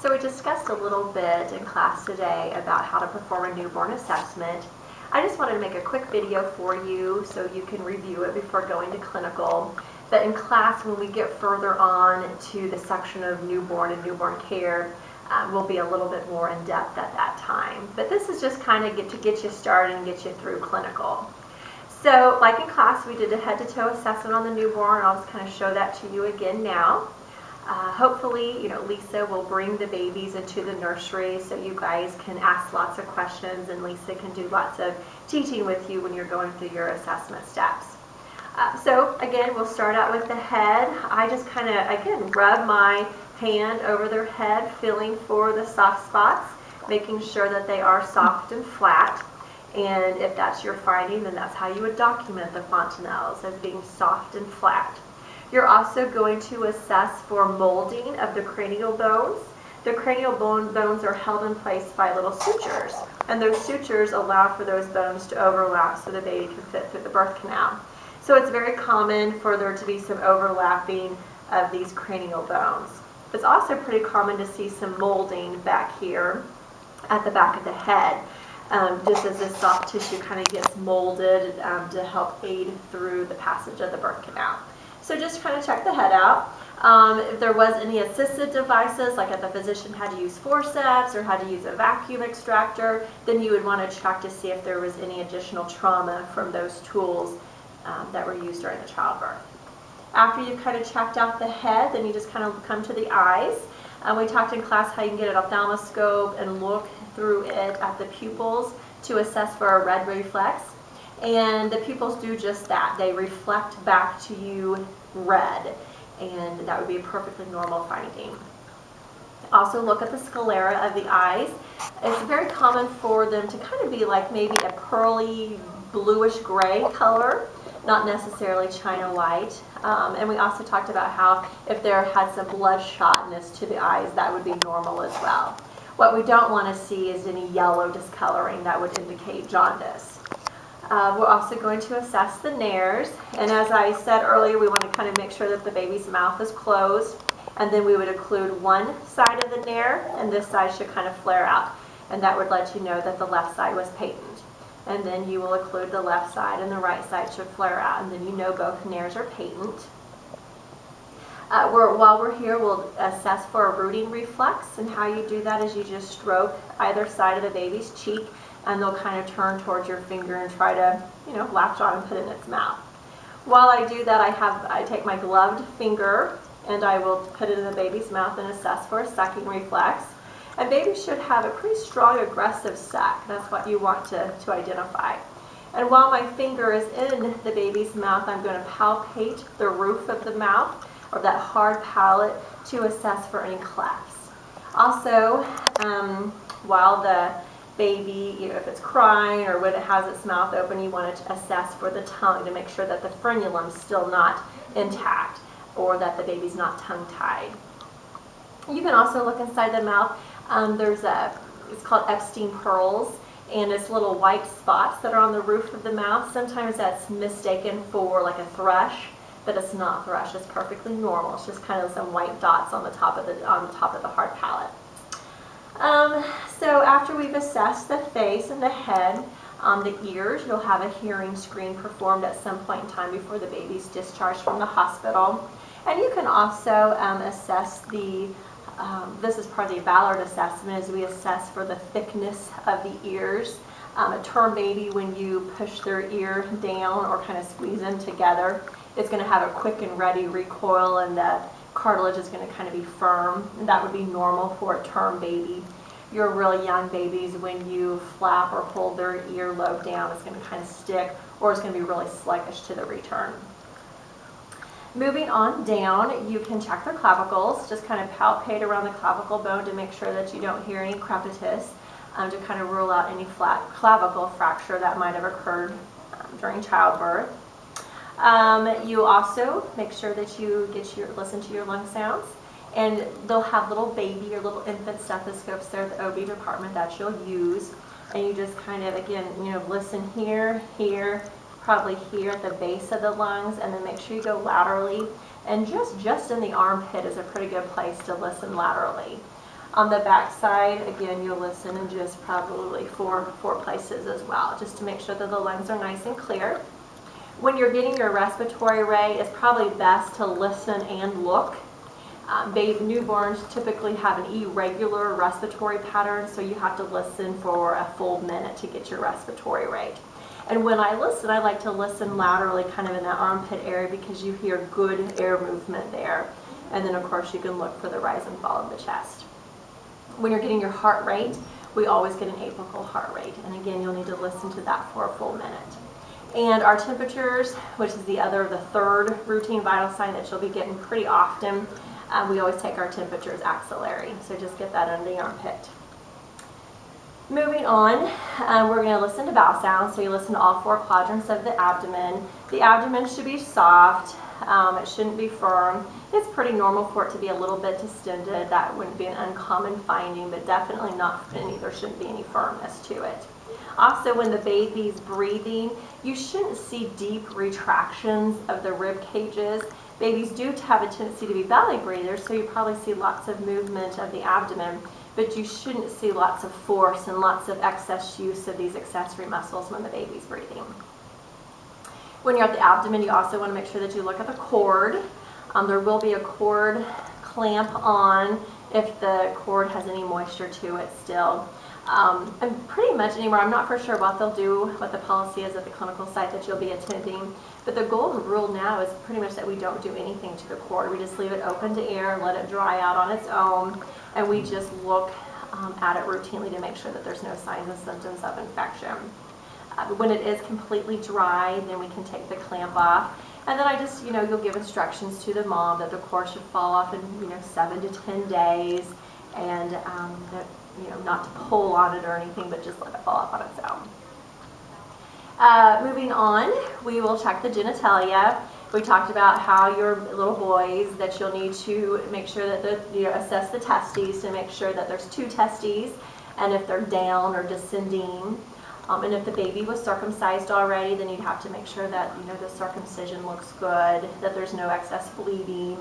So we discussed a little bit in class today about how to perform a newborn assessment. I just wanted to make a quick video for you so you can review it before going to clinical. But in class, when we get further on to the section of newborn and newborn care, we'll be a little bit more in depth at that time. But this is just kind of to get you started and get you through clinical. So like in class, we did a head-to-toe assessment on the newborn. I'll just kind of show that to you again now. Hopefully, Lisa will bring the babies into the nursery so you guys can ask lots of questions and Lisa can do lots of teaching with you when you're going through your assessment steps. So again, we'll start out with the head. I just kind of, again, rub my hand over their head, feeling for the soft spots, making sure that they are soft and flat. And if that's your finding, then that's how you would document the fontanelles, as being soft and flat. You're also going to assess for molding of the cranial bones. The cranial bones are held in place by little sutures, and those sutures allow for those bones to overlap so the baby can fit through the birth canal. So it's very common for there to be some overlapping of these cranial bones. It's also pretty common to see some molding back here at the back of the head, just as this soft tissue kind of gets molded to help aid through the passage of the birth canal. So just kind of check the head out. If there was any assisted devices, like if the physician had to use forceps or had to use a vacuum extractor, then you would want to check to see if there was any additional trauma from those tools that were used during the childbirth. After you've kind of checked out the head, then you just kind of come to the eyes. We talked in class how you can get an ophthalmoscope and look through it at the pupils to assess for a red reflex. And the pupils do just that. They reflect back to you red, and that would be a perfectly normal finding. Also look at the sclera of the eyes. It's very common for them to kind of be like maybe a pearly bluish gray color, not necessarily china white. And we also talked about how if there had some bloodshotness to the eyes, that would be normal as well. What we don't want to see is any yellow discoloring that would indicate jaundice. We're also going to assess the nares, and as I said earlier, we want to kind of make sure that the baby's mouth is closed, and then we would occlude one side of the nair, and this side should kind of flare out, and that would let you know that the left side was patent. And then you will occlude the left side, and the right side should flare out, and then you know both nares are patent. While we're here, we'll assess for a rooting reflex, and how you do that is you just stroke either side of the baby's cheek, and they'll kind of turn towards your finger and try to, latch on and put it in its mouth. While I do that, I take my gloved finger and I will put it in the baby's mouth and assess for a sucking reflex. And babies should have a pretty strong aggressive suck. That's what you want to identify. And while my finger is in the baby's mouth, I'm going to palpate the roof of the mouth, or that hard palate, to assess for any clefts. Also, while the baby, if it's crying or when it has its mouth open, you want to assess for the tongue to make sure that the frenulum is still not intact or that the baby's not tongue-tied. You can also look inside the mouth. It's called Epstein pearls, and it's little white spots that are on the roof of the mouth. Sometimes that's mistaken for like a thrush, but it's not thrush. It's perfectly normal. It's just kind of some white dots on the top of the hard palate. So after we've assessed the face and the head, the ears, you'll have a hearing screen performed at some point in time before the baby's discharged from the hospital. And you can also assess this is part of the Ballard assessment, as we assess for the thickness of the ears. A term baby, when you push their ear down or kind of squeeze them together, it's going to have a quick and ready recoil, and the cartilage is going to kind of be firm, and that would be normal for a term baby. Your really young babies, when you flap or hold their earlobe down, it's going to kind of stick, or it's going to be really sluggish to the return. Moving on down, you can check their clavicles. Just kind of palpate around the clavicle bone to make sure that you don't hear any crepitus, to kind of rule out any flat clavicle fracture that might have occurred during childbirth. You also make sure that you listen to your lung sounds, and they'll have little baby or little infant stethoscopes there at the OB department that you'll use, and you just kind of, again, listen here, probably here at the base of the lungs, and then make sure you go laterally, and just in the armpit is a pretty good place to listen laterally. On the back side, again, you'll listen in just probably four places as well, just to make sure that the lungs are nice and clear. When you're getting your respiratory rate, it's probably best to listen and look. Newborns typically have an irregular respiratory pattern, so you have to listen for a full minute to get your respiratory rate. And when I listen, I like to listen laterally, kind of in that armpit area, because you hear good air movement there. And then, of course, you can look for the rise and fall of the chest. When you're getting your heart rate, we always get an apical heart rate. And again, you'll need to listen to that for a full minute. And our temperatures, which is the third routine vital sign that you'll be getting pretty often, we always take our temperatures axillary. So just get that under the armpit. Moving on, we're going to listen to bowel sounds. So you listen to all 4 quadrants of the abdomen. The abdomen should be soft. It shouldn't be firm. It's pretty normal for it to be a little bit distended. That wouldn't be an uncommon finding, but definitely not any. There shouldn't be any firmness to it. Also, when the baby's breathing, you shouldn't see deep retractions of the rib cages. Babies do have a tendency to be belly breathers, so you probably see lots of movement of the abdomen, but you shouldn't see lots of force and lots of excess use of these accessory muscles when the baby's breathing. When you're at the abdomen, you also want to make sure that you look at the cord. There will be a cord clamp on if the cord has any moisture to it still. And pretty much anywhere, I'm not for sure what they'll do, what the policy is at the clinical site that you'll be attending, but the golden rule now is pretty much that we don't do anything to the cord. We just leave it open to air, let it dry out on its own, and we just look at it routinely to make sure that there's no signs and symptoms of infection. When it is completely dry, then we can take the clamp off. And then I just, you'll give instructions to the mom that the cord should fall off in, 7 to 10 days, and that, not to pull on it or anything, but just let it fall off on its own. Moving on, we will check the genitalia. We talked about how your little boys, that you'll need to make sure that assess the testes to make sure that there's 2 testes, and if they're down or descending. And if the baby was circumcised already, then you'd have to make sure that the circumcision looks good, that there's no excess bleeding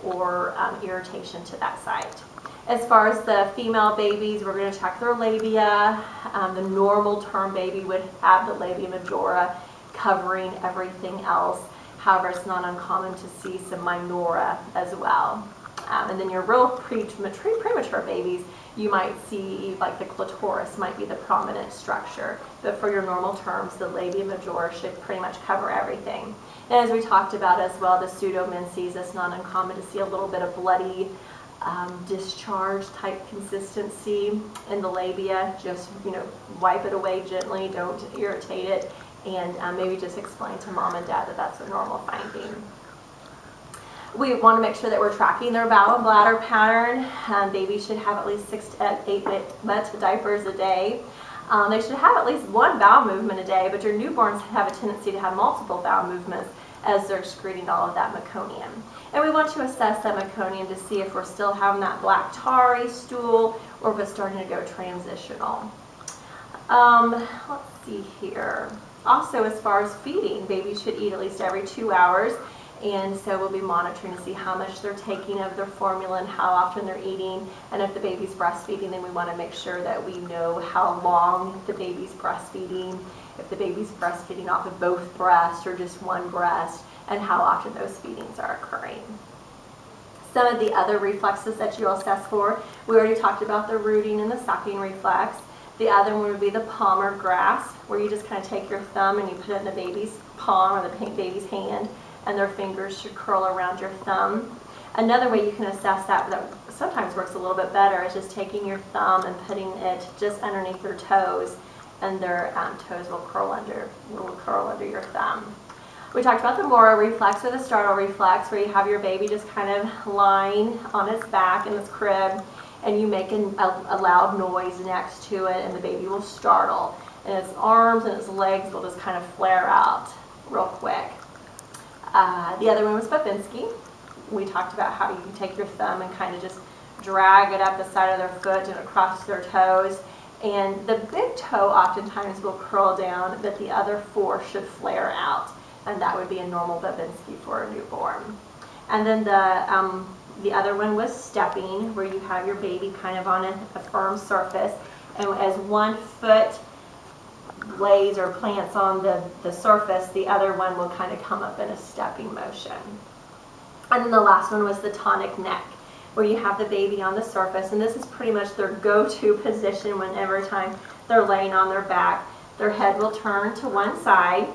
or irritation to that site. As far as the female babies, we're going to check their labia. The normal term baby would have the labia majora covering everything else. However, it's not uncommon to see some minora as well. And then your real premature babies, you might see like the clitoris might be the prominent structure. But for your normal terms, the labia majora should pretty much cover everything. And as we talked about as well, the pseudomenses, it's not uncommon to see a little bit of bloody discharge type consistency in the labia. Just wipe it away gently, don't irritate it, and maybe just explain to mom and dad that that's a normal finding. We want to make sure that we're tracking their bowel and bladder pattern. Babies should have at least 6 to 8 wet diapers a day. They should have at least 1 bowel movement a day, but your newborns have a tendency to have multiple bowel movements as they're excreting all of that meconium. And we want to assess that meconium to see if we're still having that black tarry stool or if it's starting to go transitional. Let's see here. Also, as far as feeding, babies should eat at least every 2 hours. And so we'll be monitoring to see how much they're taking of their formula and how often they're eating. And if the baby's breastfeeding, then we want to make sure that we know how long the baby's breastfeeding, if the baby's breastfeeding off of both breasts or just one breast, and how often those feedings are occurring. Some of the other reflexes that you'll assess for, we already talked about the rooting and the sucking reflex. The other one would be the palmar grasp, where you just kind of take your thumb and you put it in the baby's palm or the baby's hand, and their fingers should curl around your thumb. Another way you can assess that sometimes works a little bit better is just taking your thumb and putting it just underneath their toes, and their toes will curl under your thumb. We talked about the Moro reflex or the startle reflex, where you have your baby just kind of lying on its back in its crib, and you make a loud noise next to it, and the baby will startle, and its arms and its legs will just kind of flare out real quick. The other one was Babinski. We talked about how you can take your thumb and kind of just drag it up the side of their foot and across their toes. And the big toe oftentimes will curl down, but the other 4 should flare out. And that would be a normal Babinski for a newborn. And then the The other one was stepping, where you have your baby kind of on a firm surface, and as one foot lays or plants on the surface, the other one will kind of come up in a stepping motion. And then the last one was the tonic neck, where you have the baby on the surface, and this is pretty much their go-to position whenever time they're laying on their back. Their head will turn to one side,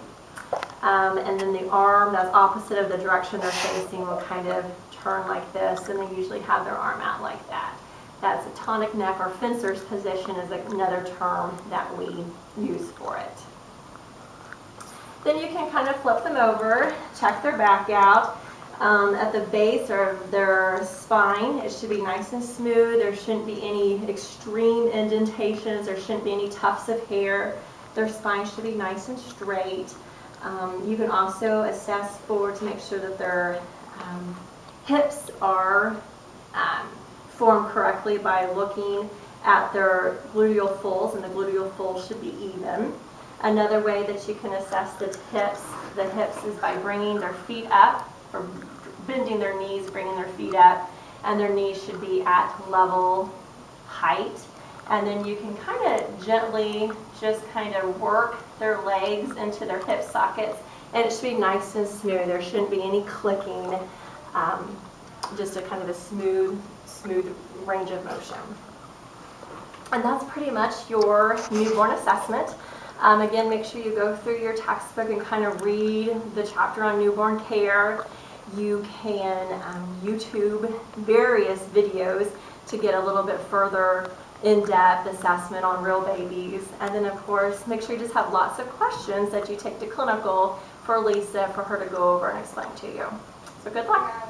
and then the arm that's opposite of the direction they're facing will kind of turn like this, and they usually have their arm out like that. That's a tonic neck, or fencer's position is another term that we use for it. Then you can kind of flip them over, check their back out. At the base of their spine, it should be nice and smooth. There shouldn't be any extreme indentations. There shouldn't be any tufts of hair. Their spine should be nice and straight. You can also assess to make sure that their hips are formed correctly by looking at their gluteal folds, and the gluteal folds should be even. Another way that you can assess the hips is by bringing their feet up, or bending their knees, bringing their feet up, and their knees should be at level height. And then you can kind of gently just kind of work their legs into their hip sockets, and it should be nice and smooth. There shouldn't be any clicking, just a kind of a smooth range of motion. And that's pretty much your newborn assessment. Again, make sure you go through your textbook and kind of read the chapter on newborn care. You can YouTube various videos to get a little bit further in-depth assessment on real babies. And then, of course, make sure you just have lots of questions that you take to clinical for Lisa, for her to go over and explain to you. So good luck.